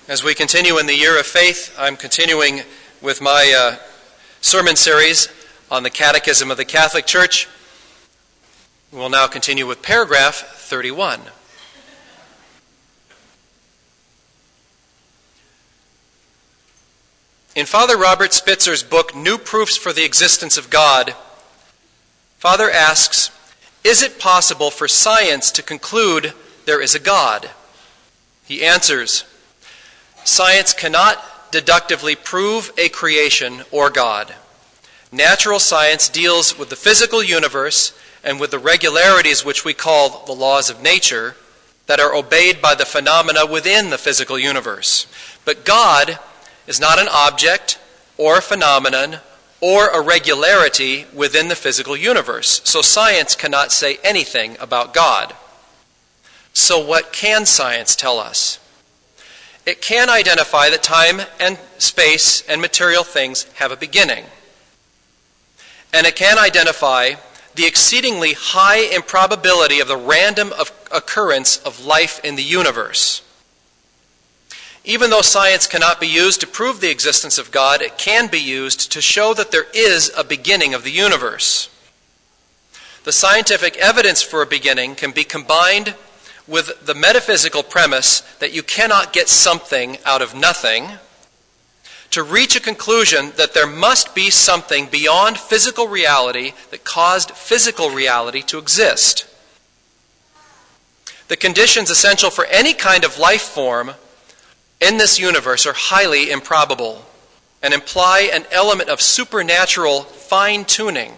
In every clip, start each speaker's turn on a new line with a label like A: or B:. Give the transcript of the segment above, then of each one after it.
A: As we continue in the year of faith, I'm continuing with my sermon series on the Catechism of the Catholic Church. We will now continue with paragraph 31. In Father Robert Spitzer's book, New Proofs for the Existence of God, Father asks, is it possible for science to conclude there is a God? He answers, science cannot deductively prove a creation or God. Natural science deals with the physical universe and with the regularities which we call the laws of nature that are obeyed by the phenomena within the physical universe. But God is not an object or a phenomenon or a regularity within the physical universe. So science cannot say anything about God. So what can science tell us? It can identify that time and space and material things have a beginning. And it can identify the exceedingly high improbability of the random occurrence of life in the universe. Even though science cannot be used to prove the existence of God, it can be used to show that there is a beginning of the universe. The scientific evidence for a beginning can be combined with the metaphysical premise that you cannot get something out of nothing to reach a conclusion that there must be something beyond physical reality that caused physical reality to exist. The conditions essential for any kind of life form in this universe are highly improbable and imply an element of supernatural fine-tuning.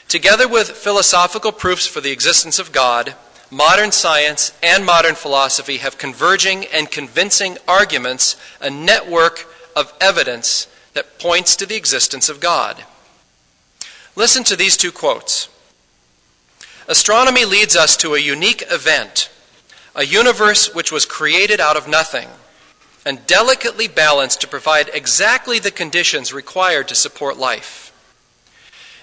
A: Together with philosophical proofs for the existence of God, modern science and modern philosophy have converging and convincing arguments, a network of evidence that points to the existence of God. Listen to these two quotes. Astronomy leads us to a unique event, a universe which was created out of nothing and delicately balanced to provide exactly the conditions required to support life.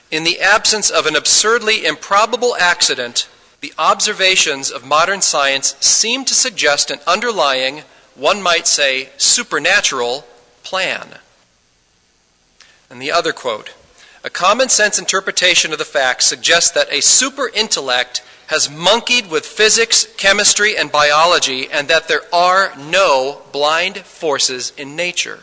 A: In the absence of an absurdly improbable accident, the observations of modern science seem to suggest an underlying, one might say, supernatural plan. And the other quote, a common sense interpretation of the facts suggests that a super intellect has monkeyed with physics, chemistry, and biology, and that there are no blind forces in nature.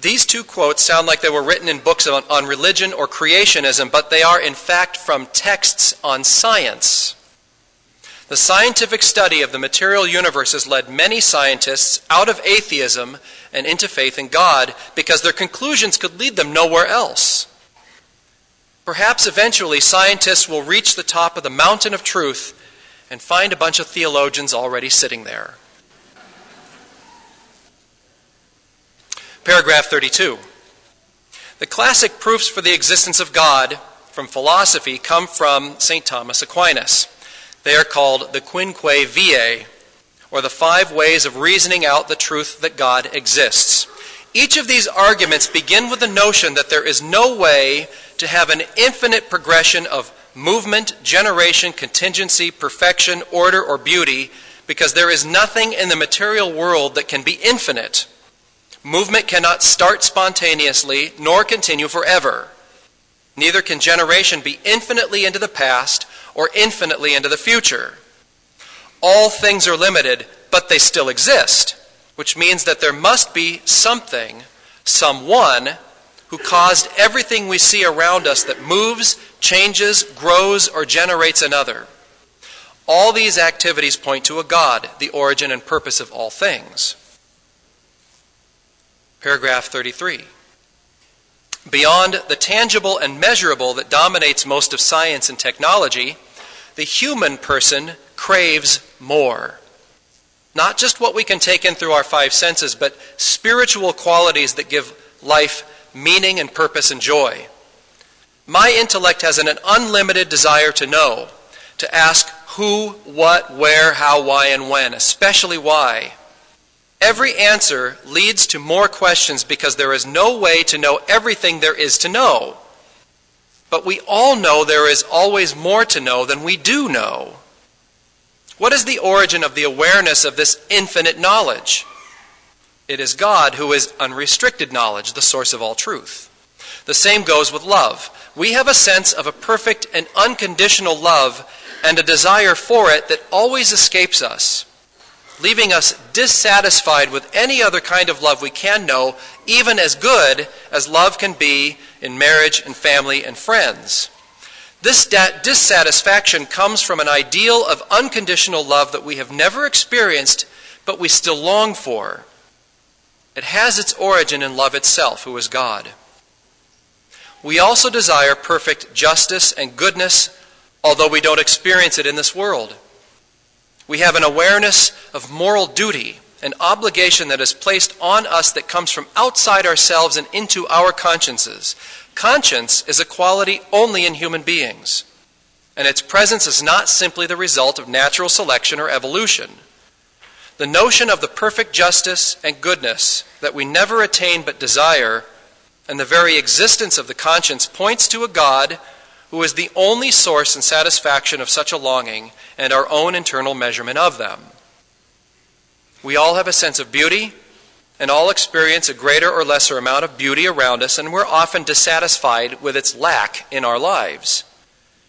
A: These two quotes sound like they were written in books on religion or creationism, but they are in fact from texts on science. The scientific study of the material universe has led many scientists out of atheism and into faith in God because their conclusions could lead them nowhere else. Perhaps eventually scientists will reach the top of the mountain of truth and find a bunch of theologians already sitting there. Paragraph 32. The classic proofs for the existence of God from philosophy come from St. Thomas Aquinas. They are called the Quinque Viae, or the 5 ways of reasoning out the truth that God exists. Each of these arguments begin with the notion that there is no way to have an infinite progression of movement, generation, contingency, perfection, order, or beauty, because there is nothing in the material world that can be infinite. Movement cannot start spontaneously, nor continue forever. Neither can generation be infinitely into the past or infinitely into the future. All things are limited, but they still exist, which means that there must be something, someone, who caused everything we see around us that moves, changes, grows, or generates another. All these activities point to a God, the origin and purpose of all things. Paragraph 33. Beyond the tangible and measurable that dominates most of science and technology, the human person craves more. Not just what we can take in through our 5 senses, but spiritual qualities that give life meaning and purpose and joy. My intellect has an unlimited desire to know, to ask who, what, where, how, why, and when, especially why. Every answer leads to more questions because there is no way to know everything there is to know. But we all know there is always more to know than we do know. What is the origin of the awareness of this infinite knowledge? It is God, who is unrestricted knowledge, the source of all truth. The same goes with love. We have a sense of a perfect and unconditional love and a desire for it that always escapes us, leaving us dissatisfied with any other kind of love we can know, even as good as love can be in marriage and family and friends. This dissatisfaction comes from an ideal of unconditional love that we have never experienced, but we still long for. It has its origin in love itself, who is God. We also desire perfect justice and goodness, although we don't experience it in this world. We have an awareness of moral duty, an obligation that is placed on us that comes from outside ourselves and into our consciences. Conscience is a quality only in human beings, and its presence is not simply the result of natural selection or evolution. The notion of the perfect justice and goodness that we never attain but desire, and the very existence of the conscience, points to a God who is the only source and satisfaction of such a longing and our own internal measurement of them. We all have a sense of beauty, and all experience a greater or lesser amount of beauty around us, and we're often dissatisfied with its lack in our lives.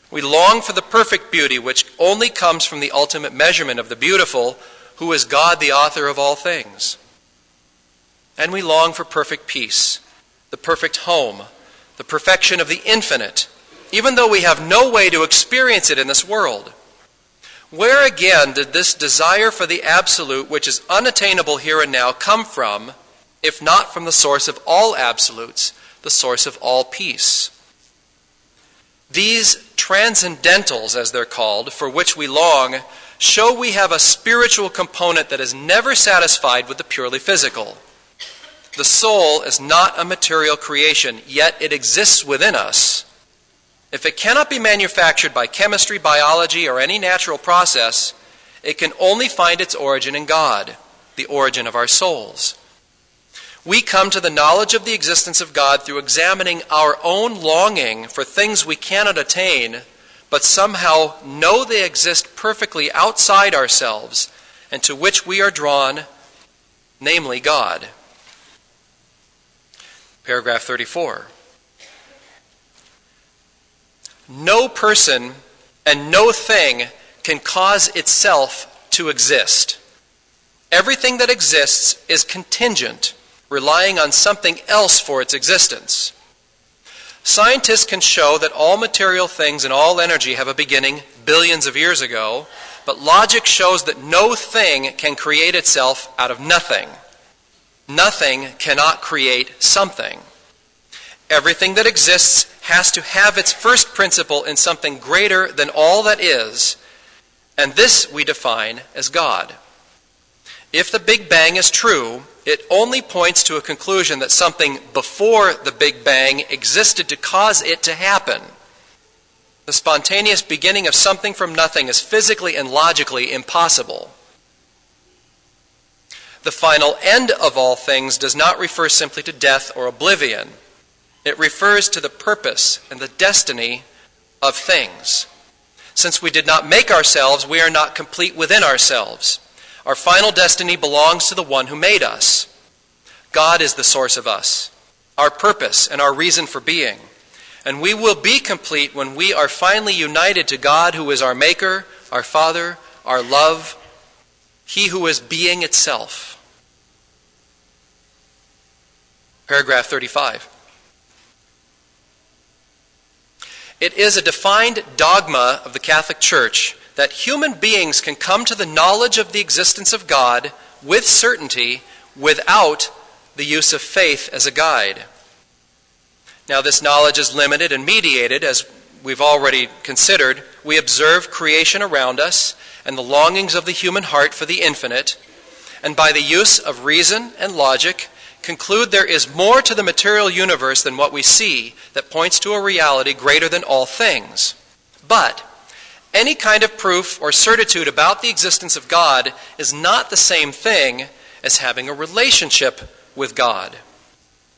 A: We long for the perfect beauty which only comes from the ultimate measurement of the beautiful, who is God, the author of all things. And we long for perfect peace, the perfect home, the perfection of the infinite, even though we have no way to experience it in this world. Where again did this desire for the absolute, which is unattainable here and now, come from, if not from the source of all absolutes, the source of all peace? These transcendentals, as they're called, for which we long, show we have a spiritual component that is never satisfied with the purely physical. The soul is not a material creation, yet it exists within us. If it cannot be manufactured by chemistry, biology, or any natural process, it can only find its origin in God, the origin of our souls. We come to the knowledge of the existence of God through examining our own longing for things we cannot attain, but somehow know they exist perfectly outside ourselves and to which we are drawn, namely God. Paragraph 34. No person and no thing can cause itself to exist. Everything that exists is contingent, relying on something else for its existence. Scientists can show that all material things and all energy have a beginning billions of years ago, but logic shows that no thing can create itself out of nothing. Nothing cannot create something. Everything that exists has to have its first principle in something greater than all that is, and this we define as God. If the Big Bang is true, it only points to a conclusion that something before the Big Bang existed to cause it to happen. The spontaneous beginning of something from nothing is physically and logically impossible. The final end of all things does not refer simply to death or oblivion. It refers to the purpose and the destiny of things. Since we did not make ourselves, we are not complete within ourselves. Our final destiny belongs to the one who made us. God is the source of us, our purpose and our reason for being. And we will be complete when we are finally united to God, who is our Maker, our Father, our love, He who is being itself. Paragraph 35. It is a defined dogma of the Catholic Church that human beings can come to the knowledge of the existence of God with certainty without the use of faith as a guide. Now, this knowledge is limited and mediated, as we've already considered. We observe creation around us and the longings of the human heart for the infinite, and by the use of reason and logic, conclude there is more to the material universe than what we see that points to a reality greater than all things. But any kind of proof or certitude about the existence of God is not the same thing as having a relationship with God.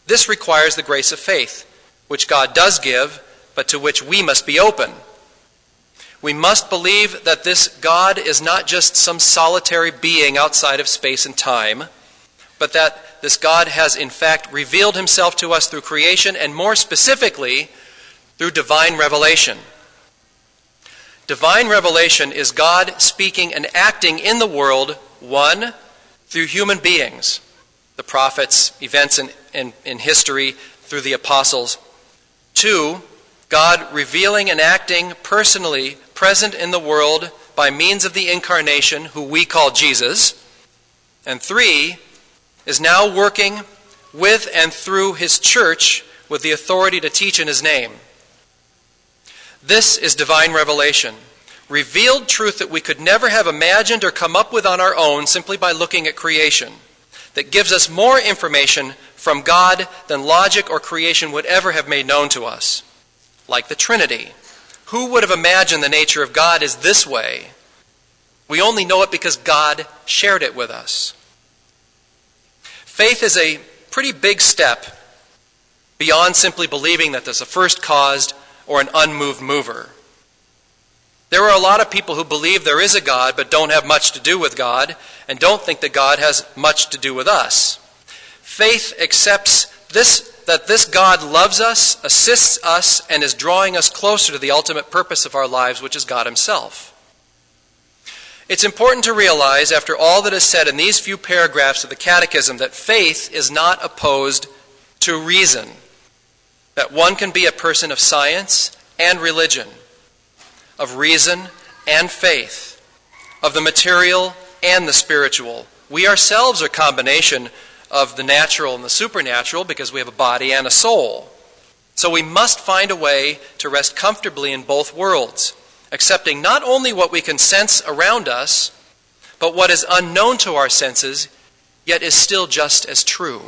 A: This requires the grace of faith, which God does give, but to which we must be open. We must believe that this God is not just some solitary being outside of space and time, but that this God has in fact revealed himself to us through creation, and more specifically, through divine revelation. Divine revelation is God speaking and acting in the world, one, through human beings, the prophets, events in history, through the apostles. Two, God revealing and acting personally, present in the world by means of the incarnation, who we call Jesus. And three, is now working with and through his church with the authority to teach in his name. This is divine revelation, revealed truth that we could never have imagined or come up with on our own simply by looking at creation, that gives us more information from God than logic or creation would ever have made known to us. Like the Trinity. Who would have imagined the nature of God is this way? We only know it because God shared it with us. Faith is a pretty big step beyond simply believing that there's a first caused or an unmoved mover. There are a lot of people who believe there is a God but don't have much to do with God and don't think that God has much to do with us. Faith accepts that this God loves us, assists us, and is drawing us closer to the ultimate purpose of our lives, which is God himself. It's important to realize, after all that is said in these few paragraphs of the Catechism, that faith is not opposed to reason, that one can be a person of science and religion, of reason and faith, of the material and the spiritual. We ourselves are a combination of the natural and the supernatural because we have a body and a soul. So we must find a way to rest comfortably in both worlds, accepting not only what we can sense around us, but what is unknown to our senses, yet is still just as true.